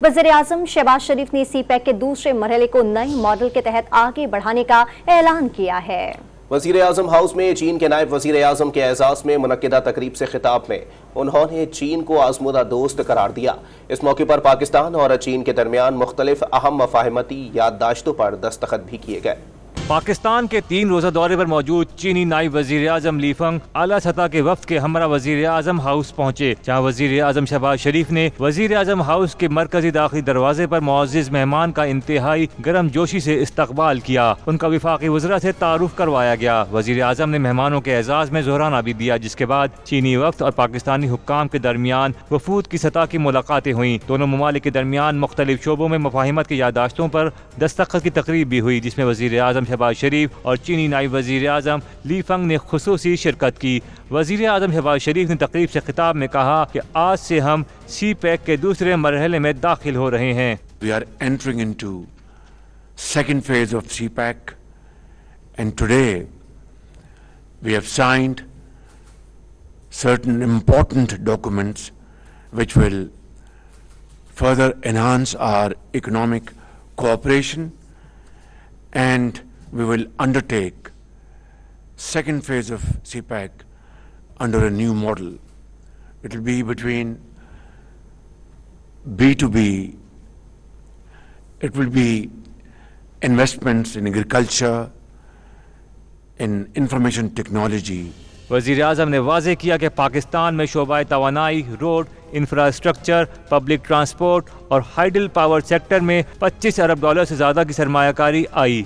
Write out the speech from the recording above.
وزیراعظم شہباز شریف نے سی پیک کے دوسرے مرحلے کو نئے ماڈل کے تحت آگے بڑھانے کا اعلان کیا ہے۔ وزیراعظم ہاؤس میں چین کے نائب وزیر اعظم کے اعزاز میں منعقدہ تقریب سے خطاب میں انہوں نے چین کو آزمودہ دوست قرار دیا۔ اس موقع پر پاکستان اور چین کے درمیان مختلف اہم مفاہمتی یادداشتوں پر دستخط بھی کیے گئے۔ پاکستان کے 3 روزہ دورے پر موجود چینی نائب وزیر اعظم لی فنگ اعلیٰ سطح کے وفد کے ہمراہ وزیر اعظم ہاؤس پہنچے، جہاں وزیر اعظم شہباز شریف نے وزیر اعظم ہاؤس کے مرکزی داخلی دروازے پر معزز مہمان کا انتہائی گرم جوشی سے استقبال کیا۔ ان کا وفاقی وزراء سے تعارف کروایا گیا۔ وزیر اعظم نے مہمانوں کے اعزاز میں ظہرانہ بھی دیا، جس کے بعد چینی وفد اور پاکستانی حکام کے درمیان وفود کی سطح کی ملاقاتیں ہوئیں۔ دونوں ممالک کے درمیان مختلف شعبوں میں مفاہمت کی یادداشتوں پر دستخط کی تقریب بھی ہوئی، جس میں وزیر اعظم شہباز شریف اور چینی نائب وزیر اعظم لی فنگ نے خصوصی شرکت کی۔ وزیر اعظم شہباز شریف نے تقریب سے خطاب میں کہا کہ آج سے ہم سی پیک کے دوسرے مرحلے میں داخل ہو رہے ہیں۔ We are entering into second phase of CPEC, and today we have signed certain important documents which will further enhance our economic cooperation, and we will undertake second phase of CPEC under a new model. It will be between B2B. It will be investments in agriculture, in information technology. وزیر اعظم نے واضح کیا کہ پاکستان میں شعبہ توانائی، road, infrastructure, public transport اور hydel power sector میں $25 ارب سے زیادہ کی سرمایہ کاری آئی۔